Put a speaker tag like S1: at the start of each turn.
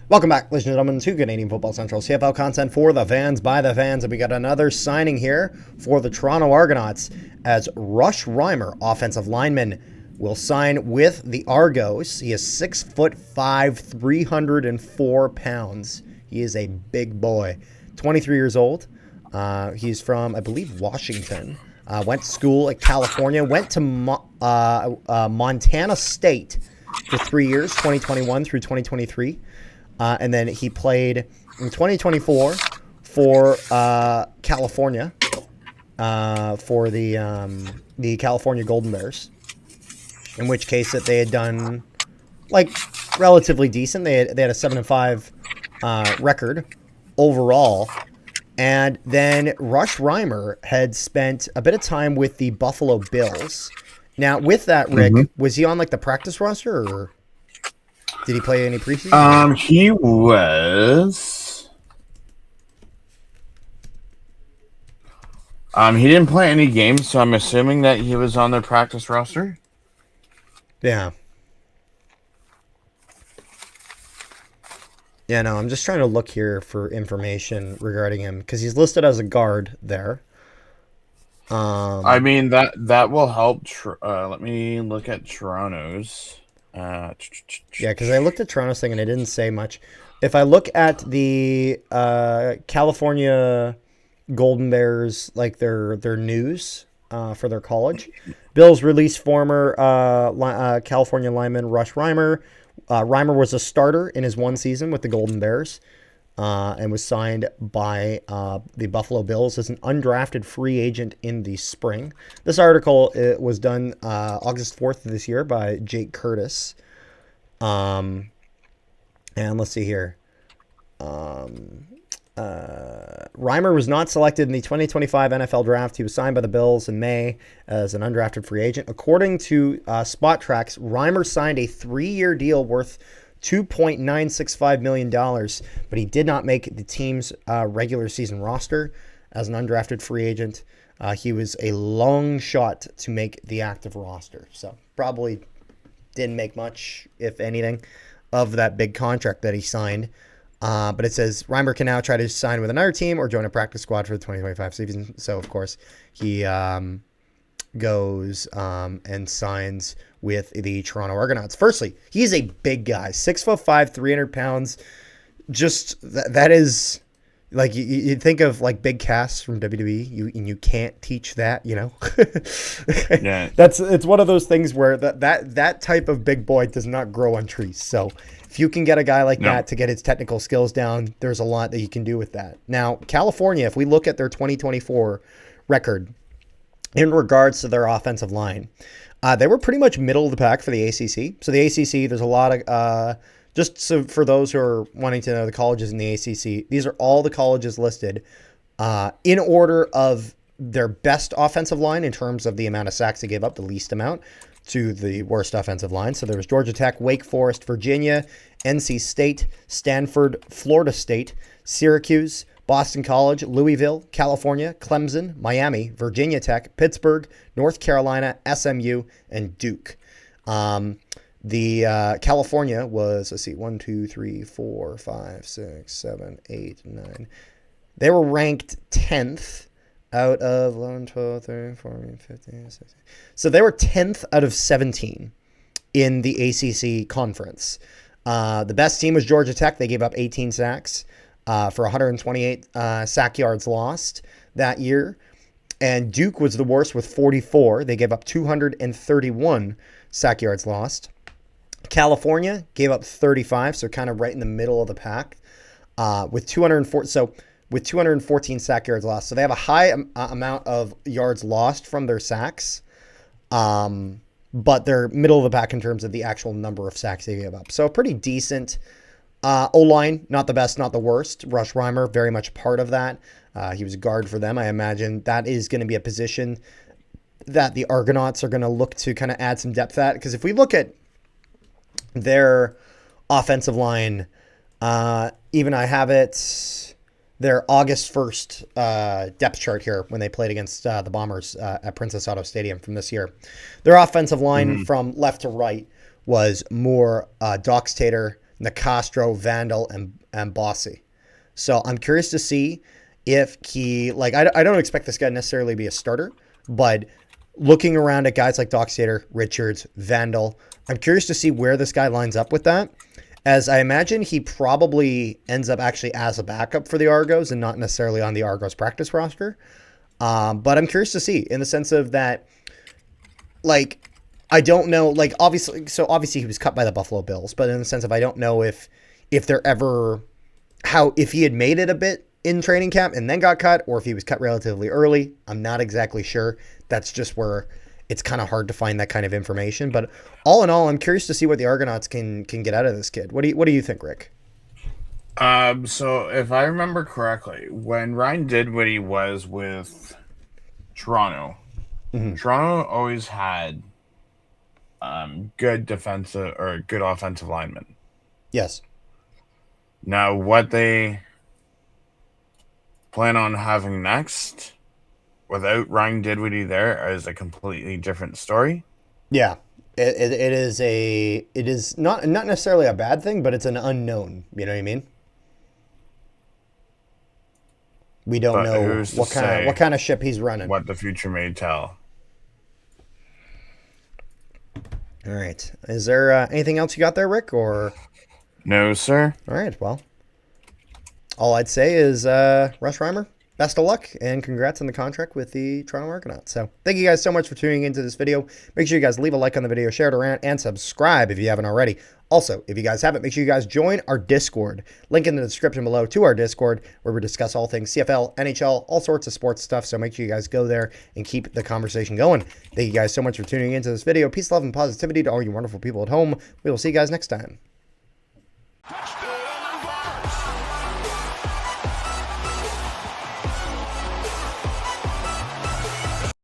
S1: Welcome back, ladies and gentlemen, to Canadian Football Central CFL content for the fans, by the fans. And we got another signing here for the Toronto Argonauts as Rush Reimer, offensive lineman, will sign with the Argos. He is 6'5", 304 pounds. He is a big boy. 23 years old. He's from, I believe, Washington. Went to school at California. Went to Montana State for 3 years, 2021 through 2023. And then he played in 2024 for California, for the California Golden Bears, in which case that they had done like relatively decent. They had a 7-5 record overall. And then Rush Reimer had spent a bit of time with the Buffalo Bills. Now, with that, Rick, was he on like the practice roster, or did he play any preseason?
S2: He was. He didn't play any games, so I'm assuming that he was on their practice roster.
S1: Yeah. Yeah, no, I'm just trying to look here for information regarding him because he's listed as a guard there.
S2: I mean, that will help. Let me look at Toronto's.
S1: Yeah, because I looked at Toronto's thing and it didn't say much. If I look at the California Golden Bears, like their news for their college, Bills released former California lineman Rush Reimer. Reimer was a starter in his one season with the Golden Bears and was signed by the Buffalo Bills as an undrafted free agent in the spring. This article was done August 4th of this year by Jake Curtis. And let's see here. Reimer was not selected in the 2025 NFL Draft. He was signed by the Bills in May as an undrafted free agent. According to Spot Tracks, Reimer signed a 3-year deal worth $2.965 million, but he did not make the team's regular season roster as an undrafted free agent. He was a long shot to make the active roster, so probably didn't make much, if anything, of that big contract that he signed. But it says Reimer can now try to sign with another team or join a practice squad for the 2025 season. So, of course, he goes and signs with the Toronto Argonauts. Firstly, he's a big guy, 6'5", 300 pounds. Just that is like you think of like big casts from WWE. You can't teach that, you know.
S2: Yeah,
S1: it's one of those things where that type of big boy does not grow on trees. So if you can get a guy like that to get his technical skills down, there's a lot that you can do with that. Now, California, if we look at their 2024 record in regards to their offensive line, they were pretty much middle of the pack for the ACC. So the ACC, there's a lot of, just so for those who are wanting to know the colleges in the ACC, these are all the colleges listed in order of their best offensive line in terms of the amount of sacks they gave up, the least amount, to the worst offensive line. So there was Georgia Tech, Wake Forest, Virginia, NC State, Stanford, Florida State, Syracuse, Boston College, Louisville, California, Clemson, Miami, Virginia Tech, Pittsburgh, North Carolina, SMU, and Duke. The California was, let's see, 1, 2, 3, 4, 5, 6, 7, 8, 9. They were ranked 10th out of 11, 12, 13, 14, 15, 16. So they were 10th out of 17 in the ACC conference. The best team was Georgia Tech. They gave up 18 sacks for 128 sack yards lost that year. And Duke was the worst with 44. They gave up 231 sack yards lost. California gave up 35, so kind of right in the middle of the pack with 204. So with 214 sack yards lost. So they have a high amount of yards lost from their sacks, but they're middle of the pack in terms of the actual number of sacks they gave up. So a pretty decent O-line, not the best, not the worst. Rush Reimer, very much part of that. He was a guard for them. I imagine that is going to be a position that the Argonauts are going to look to kind of add some depth at. Because if we look at their offensive line, even I have it their August 1st depth chart here when they played against the Bombers at Princess Auto Stadium from this year. Their offensive line from left to right was more Doxtator, Nicastro, Vandal, and Bossy. So I'm curious to see if he, like, I don't expect this guy to necessarily be a starter, but looking around at guys like Doxtator, Richards, Vandal, I'm curious to see where this guy lines up with that, as I imagine he probably ends up actually as a backup for the Argos and not necessarily on the Argos practice roster. But I'm curious to see in the sense of that, like, I don't know, like, obviously he was cut by the Buffalo Bills, but in the sense of I don't know if they're ever, if he had made it a bit in training camp and then got cut, or if he was cut relatively early. I'm not exactly sure. That's just where it's kind of hard to find that kind of information. But all in all, I'm curious to see what the Argonauts can get out of this kid. What do you think, Rick?
S2: So if I remember correctly, when Ryan did what he was with Toronto, Toronto always had good defensive or good offensive linemen.
S1: Yes.
S2: Now, what they plan on having next, without Ryan Dinwiddie there, is a completely different story.
S1: Yeah, it is not necessarily a bad thing, but it's an unknown. You know what I mean? We don't know what kind of ship he's running.
S2: What the future may tell.
S1: All right. Is there anything else you got there, Rick? Or
S2: no, sir.
S1: All right. Well, all I'd say is Russ Reimer, best of luck and congrats on the contract with the Toronto Argonauts. So thank you guys so much for tuning into this video. Make sure you guys leave a like on the video, share it around, and subscribe if you haven't already. Also, if you guys haven't, make sure you guys join our Discord. Link in the description below to our Discord, where we discuss all things CFL, NHL, all sorts of sports stuff. So make sure you guys go there and keep the conversation going. Thank you guys so much for tuning into this video. Peace, love, and positivity to all you wonderful people at home. We will see you guys next time.